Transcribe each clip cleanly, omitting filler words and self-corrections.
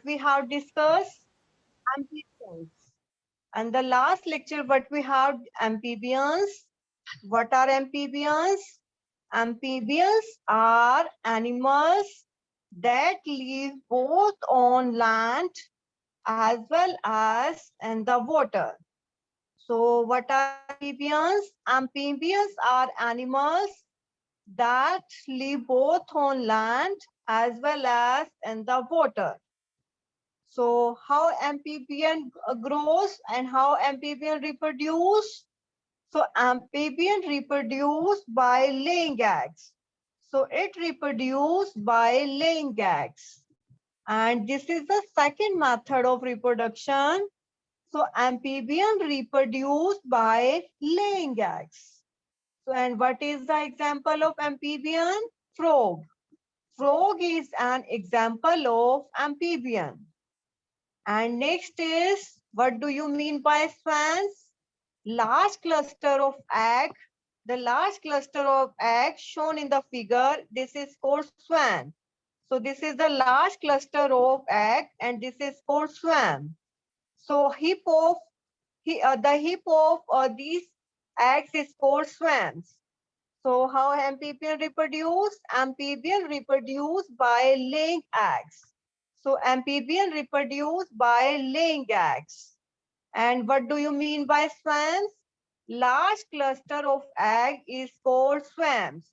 we have discussed amphibians. And the last lecture, what we have amphibians. What are amphibians? Amphibians are animals that live both on land as well as in the water. So, what are amphibians? Amphibians are animals that live both on land as well as in the water. So how amphibian grows and how amphibian reproduce? So amphibian reproduce by laying eggs. So it reproduce by laying eggs. And this is the second method of reproduction. So amphibian reproduce by laying eggs. So and what is the example of amphibian? Frog. Frog is an example of amphibian. And next is, what do you mean by swans? Large cluster of egg. The large cluster of egg shown in the figure, this is called swan. So this is the large cluster of egg and this is called swan. So the heap of these eggs is called swans. So how amphibian reproduce? Amphibian reproduce by laying eggs. So amphibian reproduce by laying eggs. And what do you mean by swans? Large cluster of egg is called swans.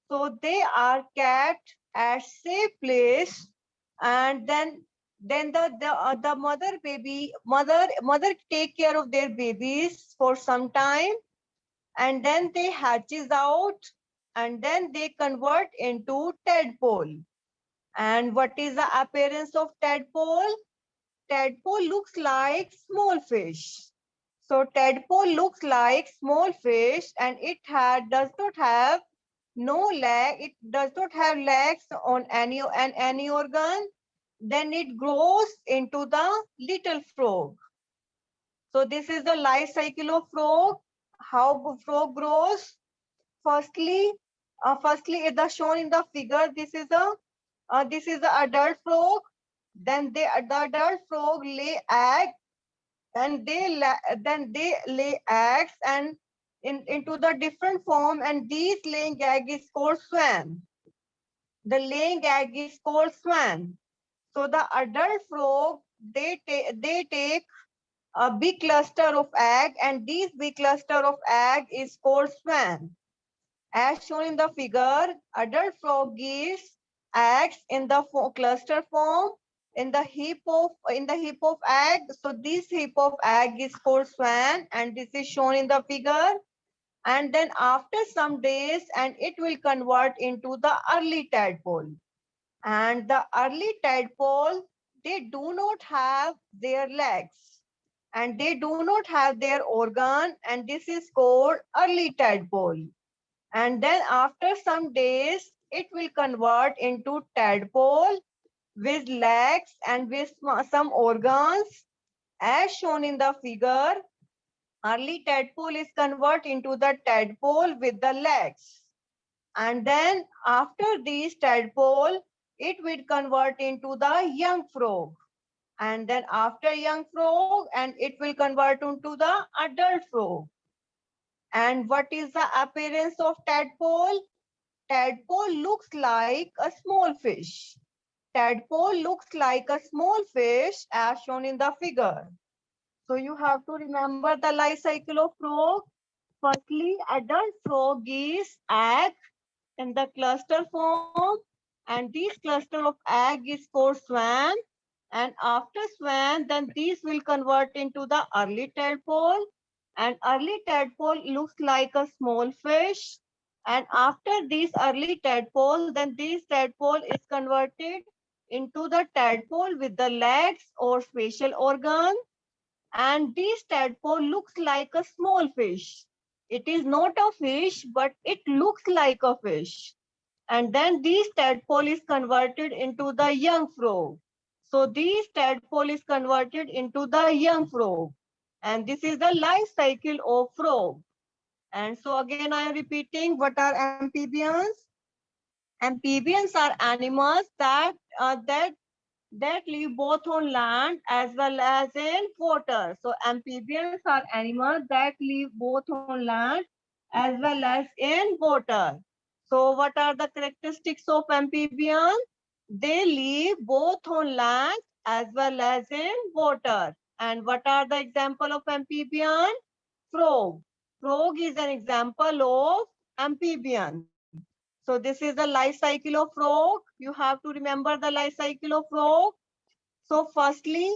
So they are kept at safe place, and then the mother take care of their babies for some time, and then they hatches out, and then they convert into tadpole. And what is the appearance of tadpole? Tadpole looks like small fish. So tadpole looks like small fish, and does not have no leg. It does not have legs on any organ. Then it grows into the little frog. So this is the life cycle of frog. How frog grows? Firstly, firstly, it is shown in the figure. This is the adult frog. Then the adult frog lay egg, and then they lay eggs and into the different form. And these laying egg is called swan. The laying egg is called swan. So the adult frog they take a big cluster of egg, and these big cluster of egg is called swan. As shown in the figure, adult frog gives eggs in the cluster form in the heap of egg. So this heap of egg is called swan, and this is shown in the figure. And then after some days, and it will convert into the early tadpole. And the early tadpole, they do not have their legs, and they do not have their organ, and this is called early tadpole. And then after some days, it will convert into tadpole with legs and with some organs. As shown in the figure, early tadpole is converted into the tadpole with the legs. And then after this tadpole, it will convert into the young frog. And then after young frog, and it will convert into the adult frog. And what is the appearance of tadpole? Tadpole looks like a small fish. Tadpole looks like a small fish as shown in the figure. So you have to remember the life cycle of frog. Firstly, adult frog gives egg in the cluster form, and this cluster of egg is called swan. And after swan, then these will convert into the early tadpole, and early tadpole looks like a small fish. And after this early tadpole, then this tadpole is converted into the tadpole with the legs or special organ. And this tadpole looks like a small fish. It is not a fish, but it looks like a fish. And then this tadpole is converted into the young frog. So this tadpole is converted into the young frog. And this is the life cycle of frog. And so again I am repeating, what are amphibians? Amphibians are animals that that live both on land as well as in water. So amphibians are animals that live both on land as well as in water. So what are the characteristics of amphibians? They live both on land as well as in water. And what are the example of amphibian? Frog. Frog is an example of amphibian. So this is the life cycle of frog. You have to remember the life cycle of frog. So firstly,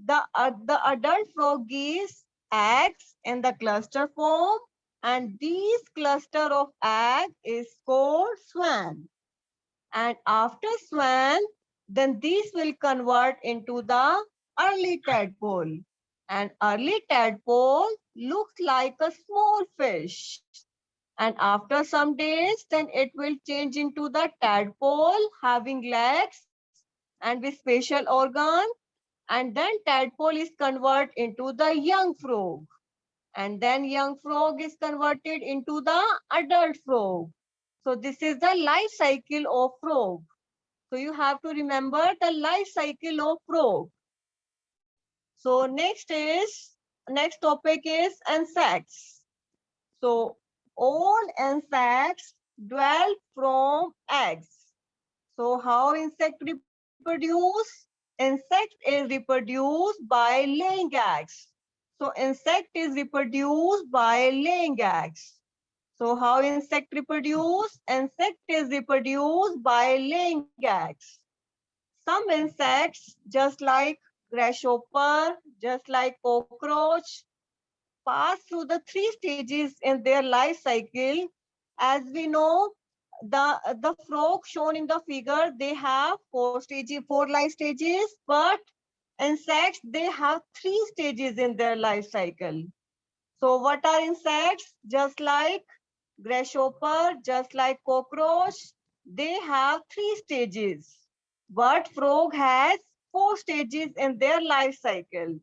the adult frog gives eggs in the cluster form, and these cluster of egg is called swan. And after swan, then these will convert into the early tadpole. And early tadpole looks like a small fish. And after some days, then it will change into the tadpole having legs and with special organ. And then tadpole is converted into the young frog. And then young frog is converted into the adult frog. So this is the life cycle of frog. So you have to remember the life cycle of frog. So next topic is insects. So all insects dwell from eggs. So how insect reproduce? Insect is reproduced by laying eggs. So insect is reproduced by laying eggs. So how insect reproduce? Insect is reproduced by laying eggs. Some insects, just like grasshopper, just like cockroach, pass through the three stages in their life cycle. As we know, the frog shown in the figure, they have four life stages, but insects, they have three stages in their life cycle. So what are insects? Just like grasshopper, just like cockroach, they have three stages. But frog has four stages in their life cycle.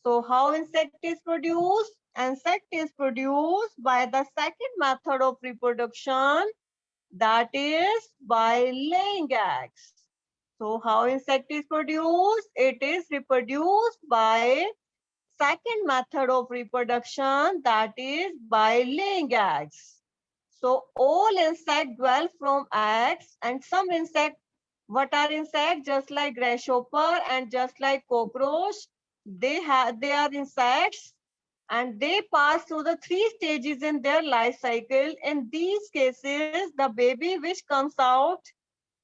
So how insect is produced? Insect is produced by the second method of reproduction, that is by laying eggs. So how insect is produced? It is reproduced by second method of reproduction, that is by laying eggs. So all insects dwell from eggs, and some insect, what are insects? Just like grasshopper and just like cockroach, they are insects, and they pass through the three stages in their life cycle. In these cases, the baby which comes out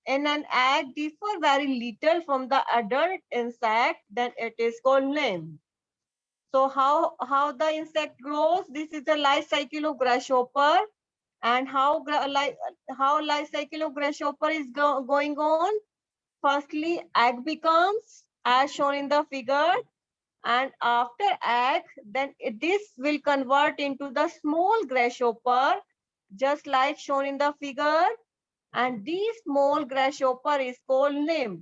in an egg differ very little from the adult insect, then it is called nymph. So how the insect grows? This is the life cycle of grasshopper, and how life cycle of grasshopper is going on. Firstly, egg becomes as shown in the figure, and after egg, then this will convert into the small grasshopper, just like shown in the figure, and this small grasshopper is called nymph.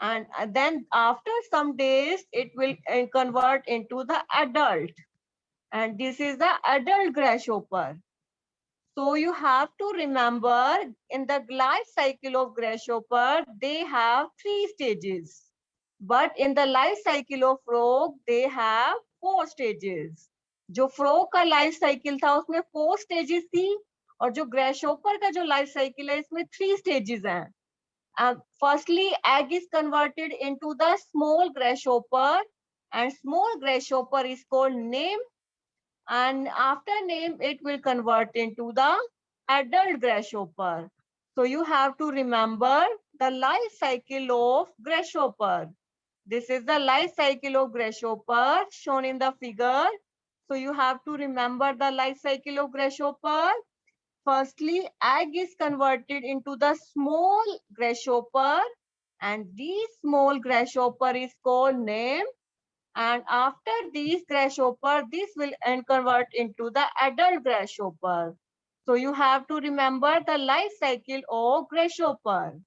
And then after some days, it will convert into the adult, and this is the adult grasshopper. So you have to remember, in the life cycle of grasshopper, they have three stages. But in the life cycle of frog, they have four stages. जो frog का life cycle था उसमें four stages थी, और जो grasshopper का जो life cycle है इसमें three stages हैं. Firstly, egg is converted into the small grasshopper, and small grasshopper is called nymph, and after nymph it will convert into the adult grasshopper. So you have to remember the life cycle of grasshopper. This is the life cycle of grasshopper shown in the figure. So you have to remember the life cycle of grasshopper. Firstly, egg is converted into the small grasshopper, and this small grasshopper is called nymph. And after these grasshopper, this will convert into the adult grasshopper. So you have to remember the life cycle of grasshopper.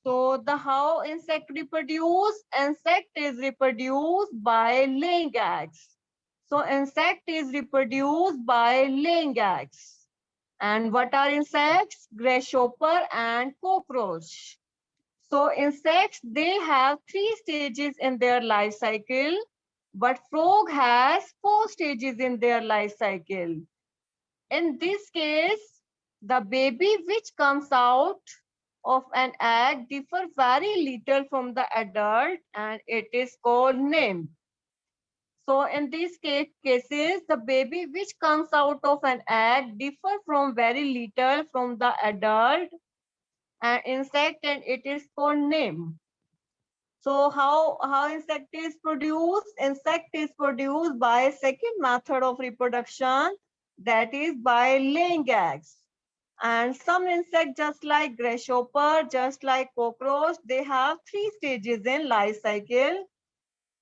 So the how insect reproduce? Insect is reproduced by laying eggs. So insect is reproduced by laying eggs. And what are insects? Grasshopper and cockroach. So insects, they have 3 stages in their life cycle, but frog has 4 stages in their life cycle. In this case, the baby which comes out of an egg differ very little from the adult and it is called nymph. So in these cases, the baby which comes out of an egg differ from very little from the adult and insect and it is called nymph. So how insect is produced? Insect is produced by a second method of reproduction, that is by laying eggs. And some insects, just like grasshopper, just like cockroach, they have 3 stages in life cycle.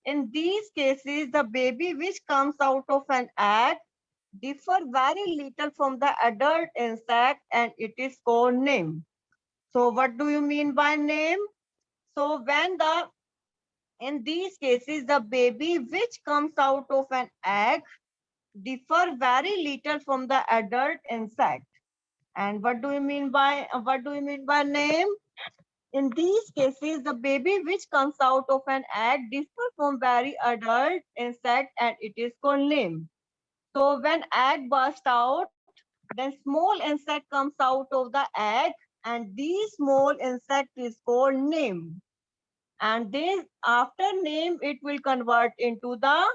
In these cases, the baby which comes out of an egg differ very little from the adult insect and it is called nymph. So what do you mean by nymph? So in these cases, the baby which comes out of an egg differ very little from the adult insect. And what do you mean by name? In these cases, the baby which comes out of an egg differ from very adult insect and it is called nymph. So when egg burst out, then small insect comes out of the egg and these small insect is called nymph. And this after nymph it will convert into the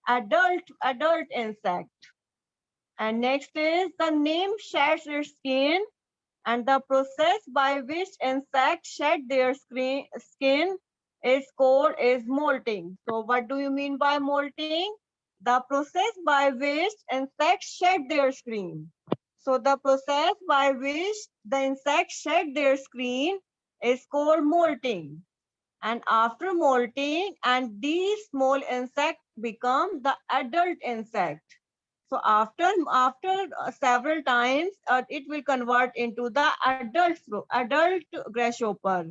adult insect. And next is the nymph sheds its skin and the process by which insects shed their skin is called is molting. So what do you mean by molting? The process by which insects shed their skin. So the process by which the insects shed their skin is called molting. And after molting, and these small insects become the adult insect. So after several times, it will convert into the adult grasshopper,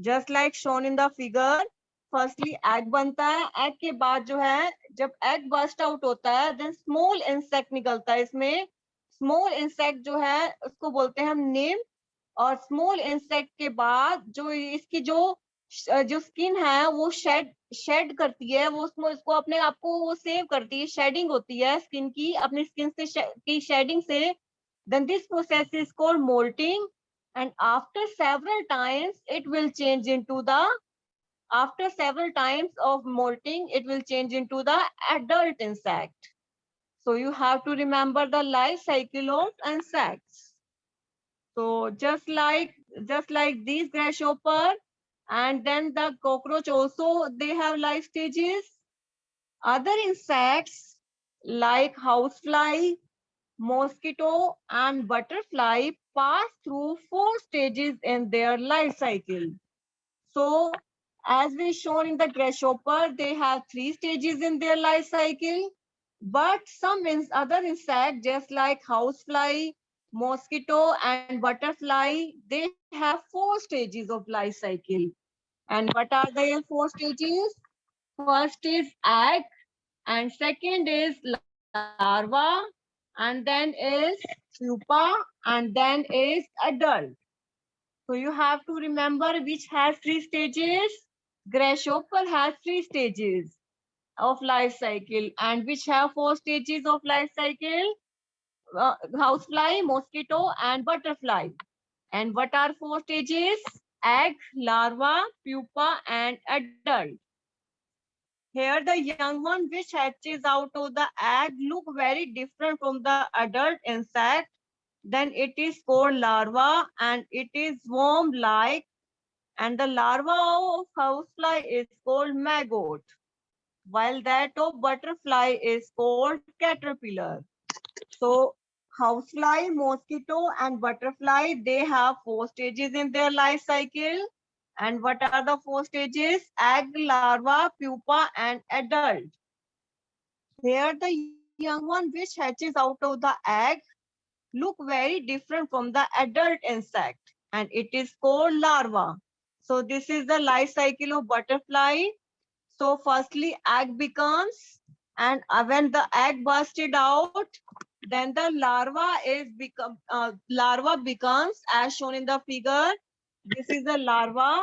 just like shown in the figure. Firstly, egg बनता है. Egg के बाद जो है, जब egg burst out होता है, then small insect निकलता है इसमें. Small insect जो है, उसको बोलते हैं हम nymph. और स्मॉल इंसेक्ट के बाद जो इसकी जो स्किन है वो शेड करती है, वो उसको अपने आप को वो सेव करती है, शेडिंग होती है स्किन की, अपनी स्किन से की शेडिंग से. then this process is called molting and after several times it will change into the after several times of molting it will change into the adult insect. So you have to remember the life cycle of insects. So just like these grasshopper and then the cockroach also they have life stages. Other insects like housefly, mosquito and butterfly pass through 4 stages in their life cycle. So as we shown in the grasshopper, they have 3 stages in their life cycle. But some other insects, just like housefly, mosquito, and butterfly, they have 4 stages of life cycle. And what are their 4 stages? First is egg, and second is larva, and then is pupa, and then is adult. So you have to remember which has 3 stages. Grasshopper has 3 stages of life cycle and which have 4 stages of life cycle, housefly, mosquito and butterfly. And what are 4 stages? Egg, larva, pupa and adult. Here the young one which hatches out of the egg look very different from the adult insect. Then it is called larva and it is worm like, and the larva of housefly is called maggot, while that of butterfly is called caterpillar. So housefly, mosquito and butterfly, they have 4 stages in their life cycle. And what are the 4 stages? Egg, larva, pupa and adult. Here the young one which hatches out of the egg look very different from the adult insect and it is called larva. So this is the life cycle of butterfly. So firstly egg becomes, and when the egg bursted out, then the larva becomes as shown in the figure. This is the larva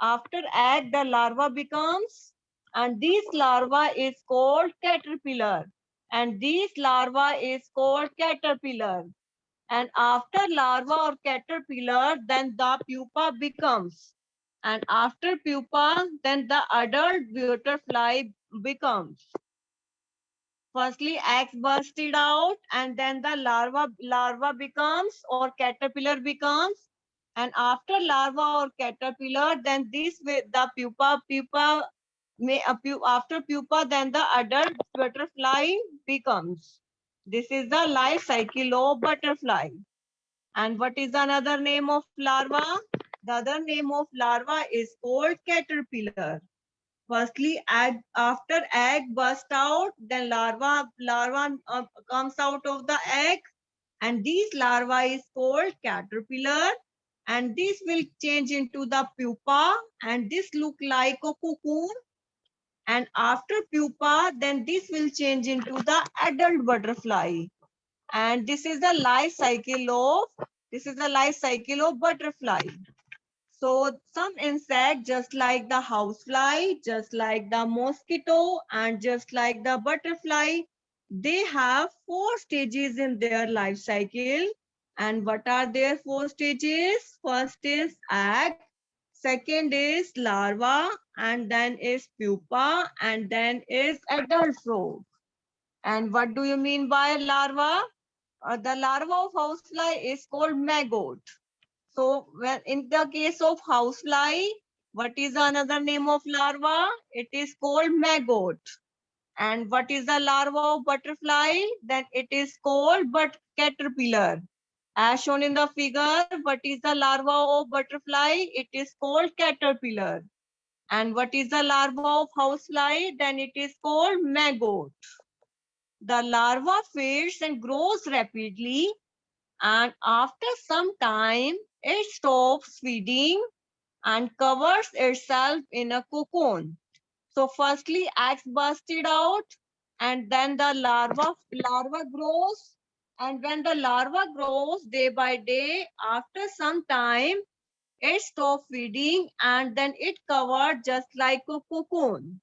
After egg, the larva becomes, and this larva is called caterpillar. And this larva is called caterpillar. And after larva or caterpillar, then the pupa becomes. And after pupa, then the adult butterfly becomes. Firstly, eggs bursted out, and then the larva becomes or caterpillar becomes. And after larva or caterpillar, then this way the pupa may after pupa, then the adult butterfly becomes. This is the life cycle of butterfly. And what is another name of larva? The other name of larva is called caterpillar. Firstly, after egg burst out, then larva comes out of the egg, and this larva is called caterpillar, and this will change into the pupa, and this look like a cocoon. And after pupa, then this will change into the adult butterfly. And this is the life cycle of butterfly. So some insect, just like the housefly, just like the mosquito, and just like the butterfly, they have 4 stages in their life cycle. And what are their 4 stages? First is egg, second is larva, and then is pupa, and then is adult frog. And what do you mean by larva? The larva of housefly is called maggot. So when in the case of housefly, what is another name of larva? It is called maggot. And what is the larva of butterfly? Then it is called but caterpillar. As shown in the figure, what is the larva of butterfly? It is called caterpillar. And what is the larva of housefly? Then it is called maggot. The larva feeds and grows rapidly, and after some time it stops feeding and covers itself in a cocoon. So firstly eggs bursted out, and then the larva grows, and when the larva grows day by day, after some time it stops feeding and then it covered just like a cocoon.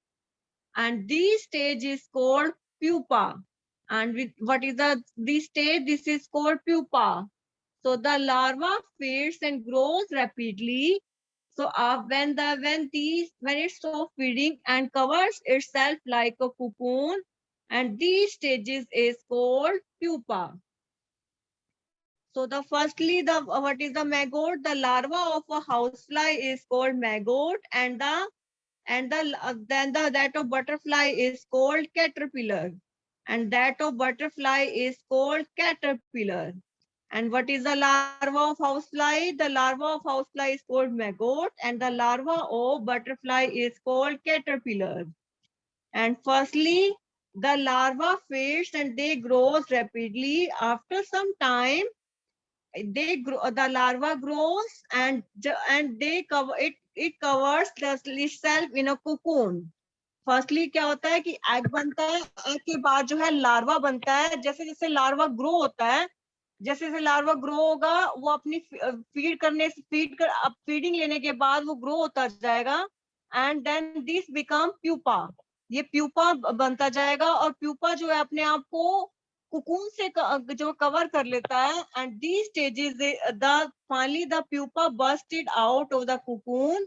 And this stage is called pupa. And with what is this stage? This is called pupa. So the larva feeds and grows rapidly. So when it stops feeding and covers itself like a cocoon, and these stages is called pupa. So the firstly the what is the maggot? The larva of a housefly is called maggot, and then that of butterfly is called caterpillar, and that of butterfly is called caterpillar. And what is the larva of housefly? The larva of housefly is called maggot, and the larva of butterfly is called caterpillar. And firstly, the larva feeds and they grow rapidly. After some time, they grow. The larva grows and they cover it. It covers itself in a cocoon. Firstly क्या होता है कि egg बनता है, egg के बाद जो है लार्वा बनता है. जैसे जैसे लार्वा ग्रो होता है, जैसे जैसे लार्वा ग्रो होगा, वो अपनी फीडिंग लेने के बाद वो ग्रो होता जाएगा, and then this become pupa. ये प्यूपा बनता जाएगा, और प्यूपा जो है अपने आप को कुकून से जो कवर कर लेता है. And these stages the finally the pupa bursted out of the cocoon,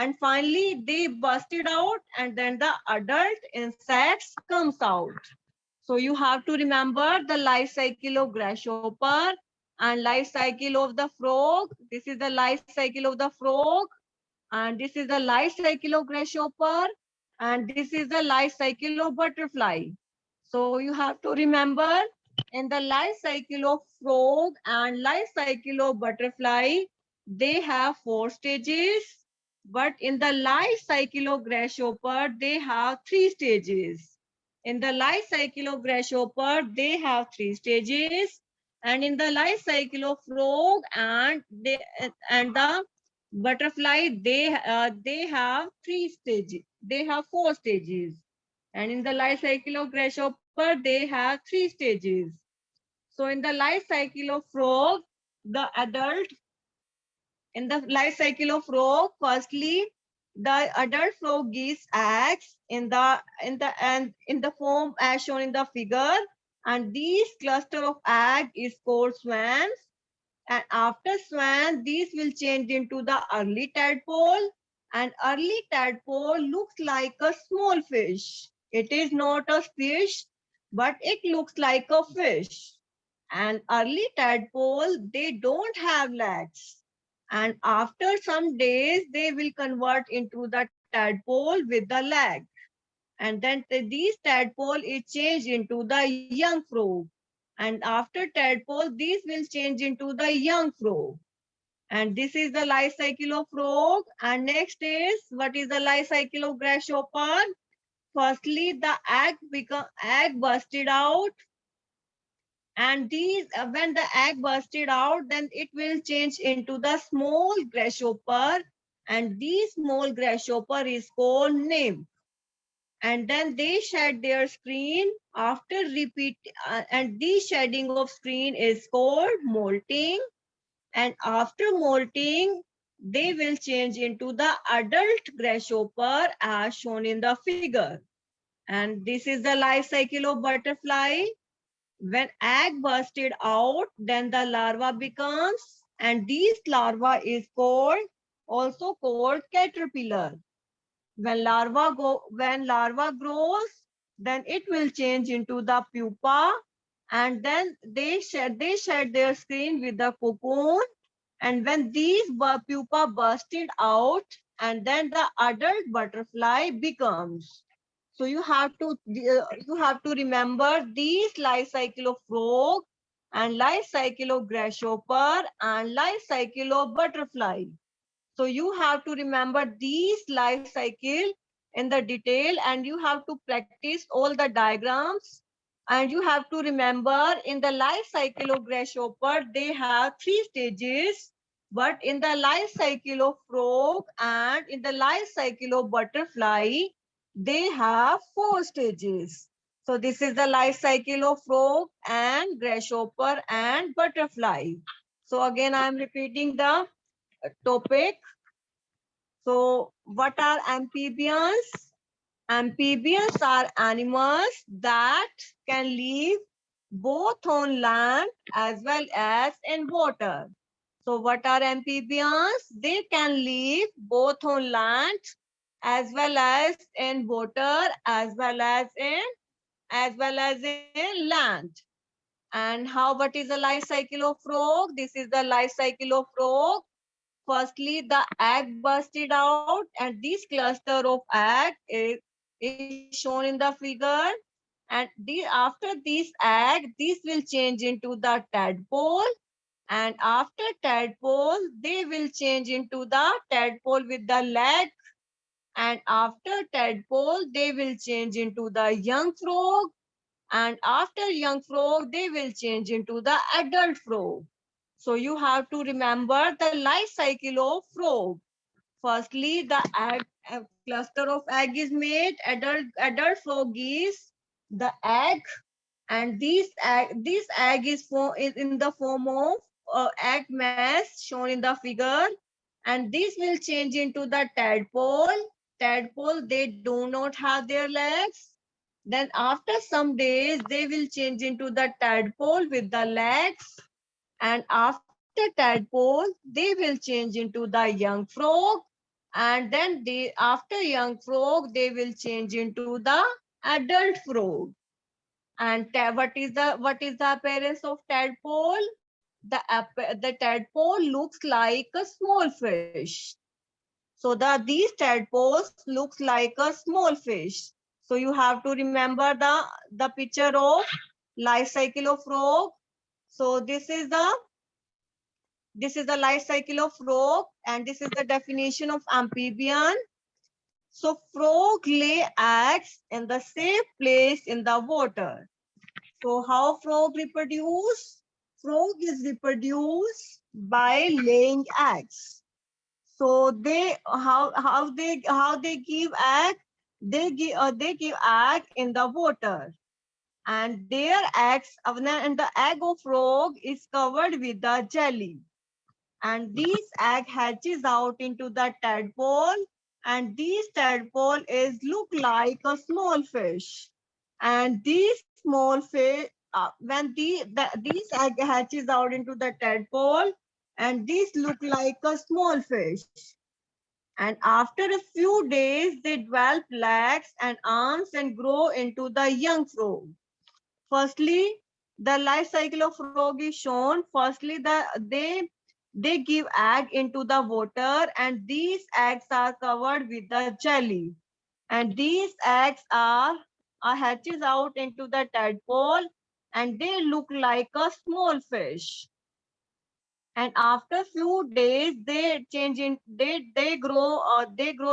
and finally they busted out, and then the adult insects comes out. So you have to remember the life cycle of grasshopper and life cycle of the frog. This is the life cycle of the frog, and this is the life cycle of grasshopper, and this is the life cycle of butterfly. So you have to remember, in the life cycle of frog and life cycle of butterfly, they have 4 stages, but in the life cycle of grasshopper, they have 3 stages. In the life cycle of grasshopper, they have 3 stages, and in the life cycle of frog and the butterfly, they have 3 stages. They have 4 stages, and in the life cycle of grasshopper, they have 3 stages. So in the life cycle of frog, the adult In the life cycle of frog, firstly, the adult frog gives eggs in the form as shown in the figure, and these cluster of egg is called swans. And after swan, these will change into the early tadpole. And early tadpole looks like a small fish. It is not a fish, but it looks like a fish. And early tadpole, they don't have legs. And after some days, they will convert into the tadpole with the leg. And then these tadpole is changed into the young frog. And after tadpole, these will change into the young frog. And this is the life cycle of frog. And next is, what is the life cycle of grasshopper? Firstly, the egg busted out, and these when the egg busted out, then it will change into the small grasshopper, and this small grasshopper is called nymph. And then they shed their screen after repeat, and this shedding of screen is called molting. And after molting, they will change into the adult grasshopper as shown in the figure. And this is the life cycle of butterfly. When egg bursted out, then the larva becomes, and this larva is called, also called caterpillar. When larva grows, then it will change into the pupa, and then they shed their skin with the cocoon. And when these pupa bursted out, and then the adult butterfly becomes. So you have to remember these life cycle of frog, and life cycle of grasshopper, and life cycle of butterfly. So you have to remember these life cycle in the detail, and you have to practice all the diagrams. And you have to remember in the life cycle of grasshopper, they have 3 stages. But in the life cycle of frog and in the life cycle of butterfly, they have 4 stages. So this is the life cycle of frog and grasshopper and butterfly. So again, I am repeating the topic. So what are amphibians? Amphibians are animals that can live both on land as well as in water. So what are amphibians? They can live both on land as well as in water, as well as in land. And what is the life cycle of frog? This is the life cycle of frog. Firstly, the egg busted out, and this cluster of egg is shown in the figure. And after this egg, this will change into the tadpole. And after tadpole, they will change into the tadpole with the leg. And after tadpole, they will change into the young frog. And after young frog, they will change into the adult frog. So you have to remember the life cycle of frog. Firstly, the egg, a cluster of egg is made. Adult frog is the egg, and this egg is in the form of egg mass shown in the figure, and this will change into the tadpole. Tadpole, they do not have their legs. Then after some days, they will change into the tadpole with the legs. And after tadpole, they will change into the young frog. And then after young frog, they will change into the adult frog. And what is the appearance of tadpole? The tadpole looks like a small fish. So these tadpoles looks like a small fish. So you have to remember the picture of life cycle of frog. So this is the life cycle of frog, and this is the definition of amphibian. So frog lay eggs in the safe place in the water. So how frog reproduce? Frog is reproduced by laying eggs. So how they give egg? They give egg in the water, and their eggs, and the egg of frog is covered with the jelly. and these egg hatches out into the tadpole, and these tadpole is look like a small fish, and these small fish when these egg hatches out into the tadpole, and these look like a small fish, and after a few days they develop legs and arms and grow into the young frog. Firstly, the life cycle of frog is shown. Firstly, they give egg into the water, and these eggs are covered with the jelly. And these eggs are hatches out into the tadpole, and they look like a small fish. And after few days, they change in they grow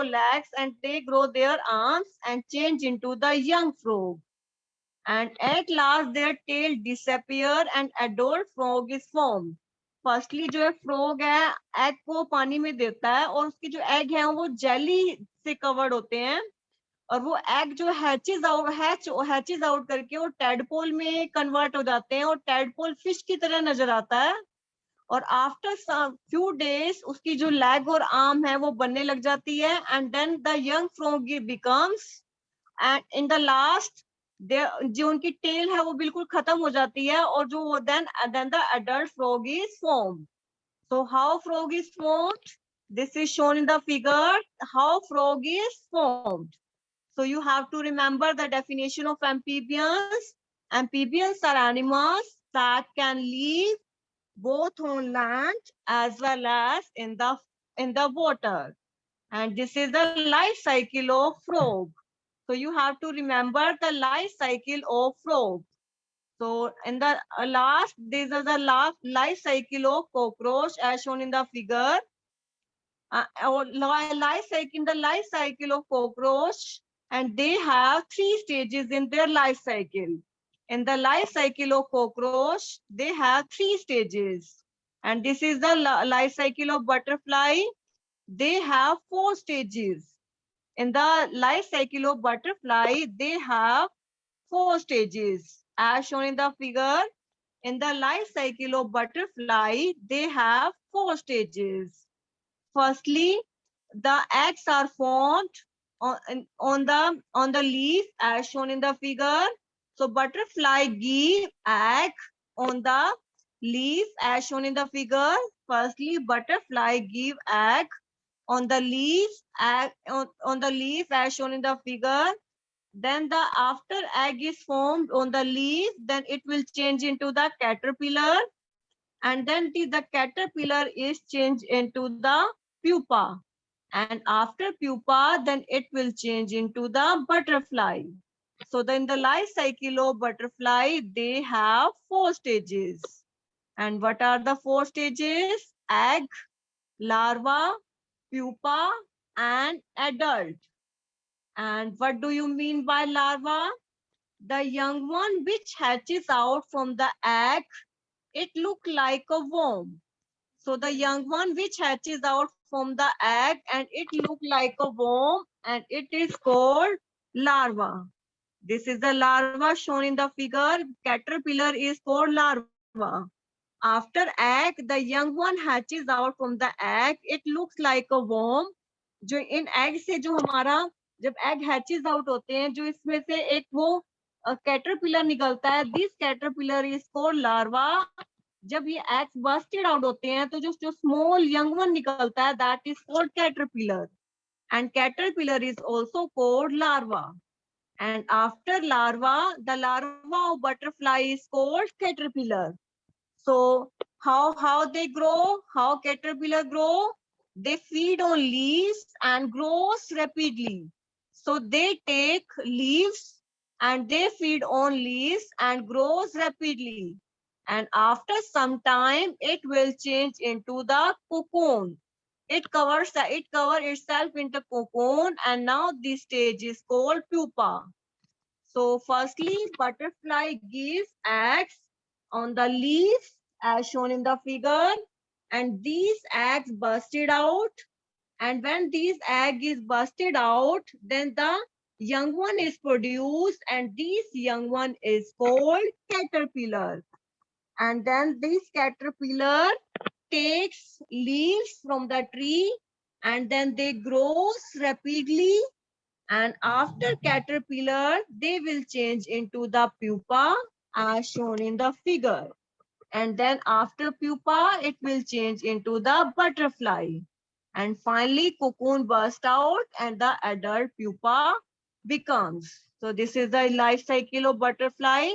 legs and they grow their arms and change into the young frog, and at last their tail disappear and adult frog is formed. Firstly जो है frog है egg को पानी में देता है और उसके जो एग हैं वो जेली से कवर्ड होते हैं, और वो एग जो हैचेज आउट करके वो टेडपोल में कन्वर्ट हो जाते हैं और टेडपोल फिश की तरह नजर आता है, और आफ्टर फ्यू डेज उसकी जो लेग और आर्म है वो बनने लग जाती है, and then the young frog becomes, and in the last जो उनकी टेल है वो बिल्कुल खत्म हो जाती है, और जो then the adult frog is form. So how frog is formed, this is shown in the figure how frog is formed. So you have to remember the definition of amphibians. Amphibians are animals that can live both on land as well as in the water, and this is the life cycle of frog. So you have to remember the life cycle of frog. So in the last, these are the last life cycle of cockroach as shown in the figure. The life cycle of cockroach, and they have 3 stages in their life cycle. In the life cycle of cockroach, they have 3 stages, and this is the life cycle of butterfly. They have 4 stages. In the life cycle of butterfly, they have 4 stages as shown in the figure. In the life cycle of butterfly, they have 4 stages. Firstly, the eggs are formed on the leaf as shown in the figure. So butterfly give egg on the leaf as shown in the figure. Firstly, butterfly give egg on the leaf on the leaf as shown in the figure. Then the after egg is formed on the leaf, then it will change into the caterpillar, and then the caterpillar is changed into the pupa, and after pupa then it will change into the butterfly. So then the life cycle of butterfly, they have 4 stages. And what are the 4 stages? Egg, larva, pupa, and adult. And what do you mean by larva? The young one which hatches out from the egg, it look like a worm. So the young one which hatches out from the egg and it look like a worm, and it is called larva. This is the larva shown in the figure. Caterpillar is called larva. After egg, the young one hatches out from the egg. It looks like a worm. जो इन egg से जो हमारा जब egg hatches out होते हैं, जो इसमें से एक वो caterpillar निकलता है, this caterpillar is called larva. जब ये eggs bursted out होते हैं तो जो small young one निकलता है, that is called caterpillar, and caterpillar is also called larva. And after larva, the larva of butterfly is called caterpillar. So how they grow, how caterpillar grow? They feed on leaves and grows rapidly. So they take leaves and they feed on leaves and grows rapidly. And after some time, it will change into the cocoon. It covers itself into cocoon, and now this stage is called pupa. So firstly, butterfly gives eggs on the leaves as shown in the figure, and these eggs bursted out, and when these egg is bursted out, then the young one is produced, and this young one is called caterpillar. And then this caterpillar takes leaves from the tree and then they grow rapidly, and after caterpillar they will change into the pupa as shown in the figure, and then after pupa it will change into the butterfly, and finally cocoon burst out and the adult pupa becomes. So this is the life cycle of butterfly.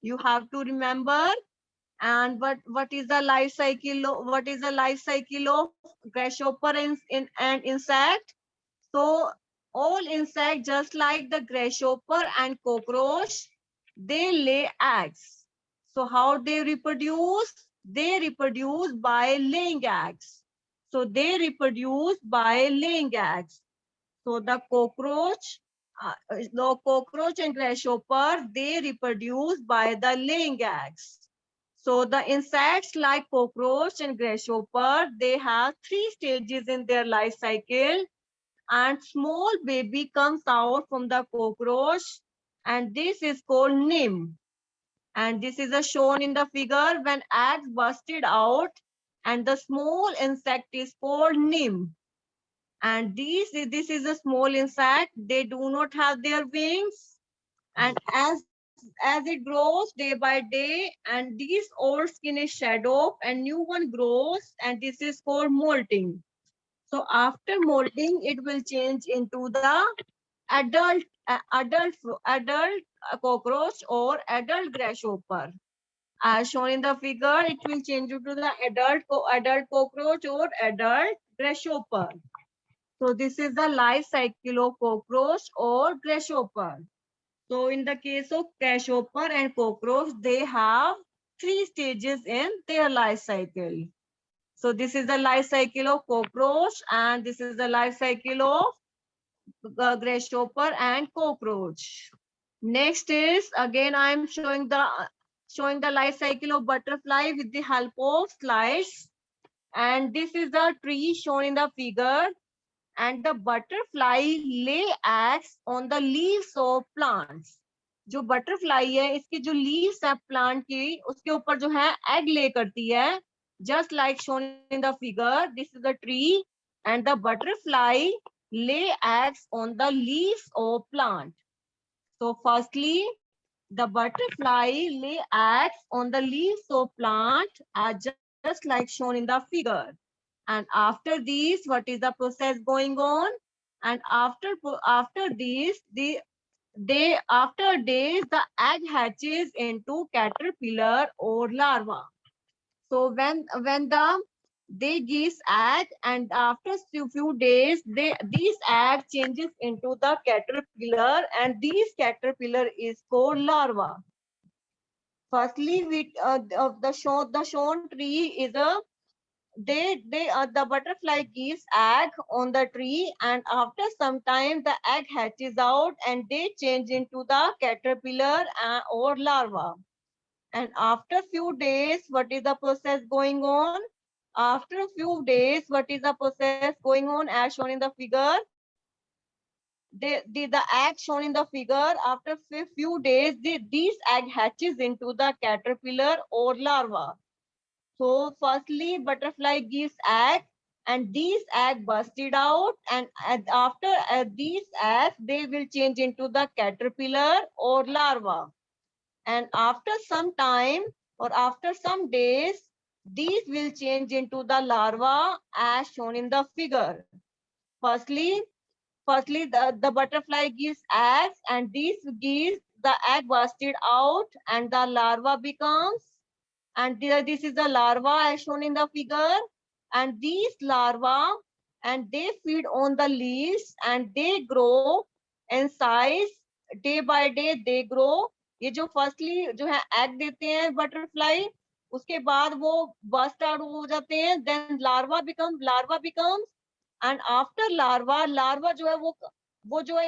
You have to remember. And what is the life cycle what is the life cycle of grasshopper and insect? So all insects, just like the grasshopper and cockroach, they lay eggs. So how they reproduce? They reproduce by laying eggs. So they reproduce by laying eggs. So the cockroach and grasshopper, they reproduce by the laying eggs. So the insects like cockroach and grasshopper, they have 3 stages in their life cycle, and small baby comes out from the cockroach, and this is called nymph. And this is shown in the figure when eggs busted out, and the small insect is called nymph. And this is a small insect. They do not have their wings, and as it grows day by day, and this old skin is shed off and new one grows, and this is called molting. So after molting, it will change into the adult adult cockroach or adult grasshopper. As shown in the figure, it will change into the adult cockroach or adult grasshopper. So this is the life cycle of cockroach or grasshopper. So in the case of grasshopper and cockroach, they have 3 stages in their life cycle. So this is the life cycle of cockroach, and this is the life cycle of grasshopper and cockroach. Next is, again I am showing the life cycle of butterfly with the help of slides. And this is the tree shown in the figure, and the butterfly lay eggs on the leaves of plants. जो butterfly है, इसकी जो leaves है plant की, उसके ऊपर जो है एग ले करती है, just like shown in the figure. This is the tree, and the butterfly lay eggs on the leaves of plant. So firstly, the butterfly lay eggs on the leaves of plant, just like shown in the figure. And after this, what is the process going on? And after this, after days, the egg hatches into caterpillar or larva. So when they gives egg, and after few days, these egg changes into the caterpillar, and these caterpillar is called larva. Firstly, the shown tree is a the butterfly gives egg on the tree, and after some time the egg hatches out and they change into the caterpillar or larva. And after few days, what is the process going on? After a few days, what is the process going on as shown in the figure? The egg shown in the figure, after few days, these egg hatches into the caterpillar or larva. So firstly, butterfly gives egg, and these egg busted out, and after these eggs, they will change into the caterpillar or larva. And after some time or after some days, these will change into the larva as shown in the figure. Firstly, the butterfly gives eggs, and these gives the egg busted out, and the larva becomes, and this is the larva as shown in the figure, and these larvae, and they feed on the leaves and they grow in size day by day they grow. ये जो firstly जो है egg देते हैं butterfly, उसके बाद वो bast out हो जाते हैं, then larva becomes, and after larva जो है वो जो है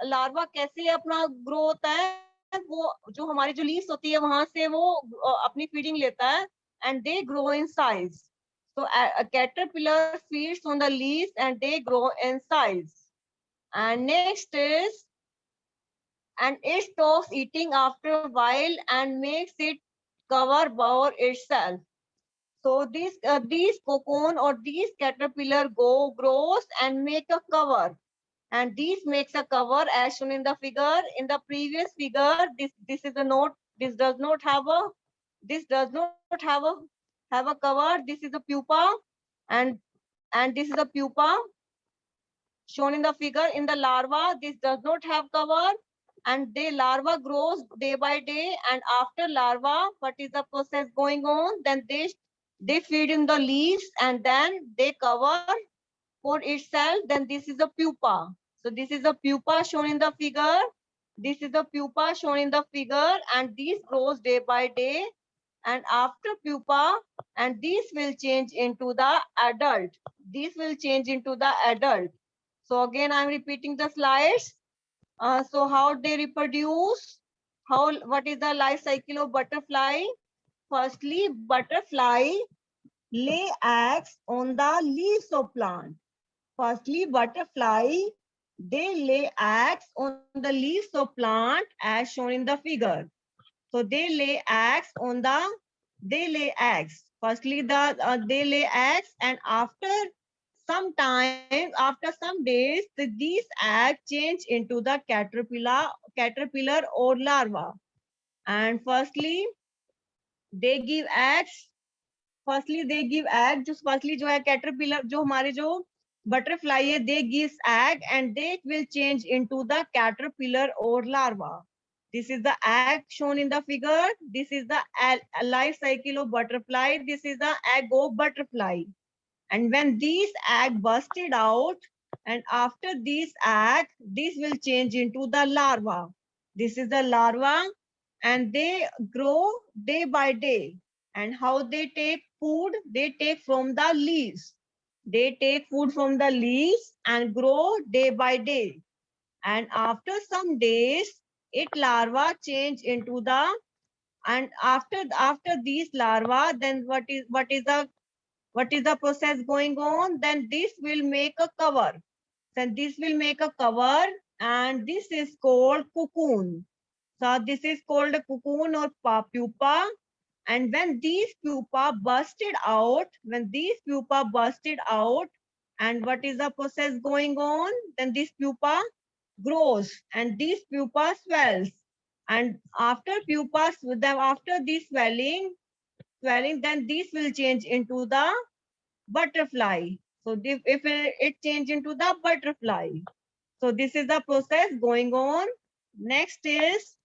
लार्वा कैसे अपना ग्रो होता है, वो जो हमारी जो लीव्स होती है वहां से वो अपनी फीडिंग लेता है, and they grow in size. So a caterpillar feeds on the leaves and they grow in size. And next is, and it stops eating after a while and makes it cover over itself. So these cocoon or these caterpillar grows and make a cover, and this makes a cover as shown in the figure. In the previous figure, this is a note. This does not have a have a cover. This is a pupa, and this is a pupa shown in the figure. In the larva, this does not have cover, and the larva grows day by day. And after larva, what is the process going on? Then they feed in the leaves, and then they cover for itself. Then this is a pupa. So this is a pupa shown in the figure. This is the pupa shown in the figure, and this grows day by day. And after pupa, and this will change into the adult. This will change into the adult. So again, I'm repeating the slides. So how they reproduce? What is the life cycle of butterfly? Firstly, butterfly lay eggs on the leaves of plant. Firstly, butterfly, they lay eggs on the leaves of plant as shown in the figure. So they lay eggs. Firstly, they lay eggs, and after some time, after some days, these eggs change into the caterpillar or larva. And they give eggs firstly they give egg जो firstly जो है caterpillar जो हमारे जो butterfly है they gives egg and they will change into the caterpillar और larva. This is the egg shown in the figure. This is the life cycle of butterfly. This is the egg of butterfly. And when these egg busted out, and after these egg, this will change into the larva. This is the larva, and they grow day by day. And how they take food? They take from the leaves. They take food from the leaves and grow day by day. And after some days, it larva change into the, and after these larva, then what is the process going on? Then this will make a cover. Then this will make a cover, and this is called cocoon. So this is called a cocoon or pupa. And when these pupa busted out, and what is the process going on? Then this pupa grows, and this pupa swells. And after after this swelling, then this will change into the butterfly. So if it change into the butterfly. So this is the process going on. Next is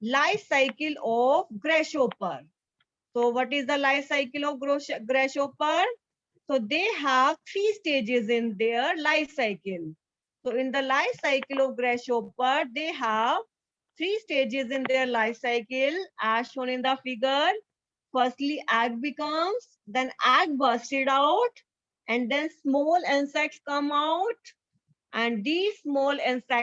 life cycle of grasshopper. So what is the life cycle of grasshopper? So they have 3 stages in their life cycle. So in the life cycle of grasshopper, they have 3 stages in their life cycle as shown in the figure. Firstly, egg becomes, then egg bursted out, and then small insects come out, and these small insects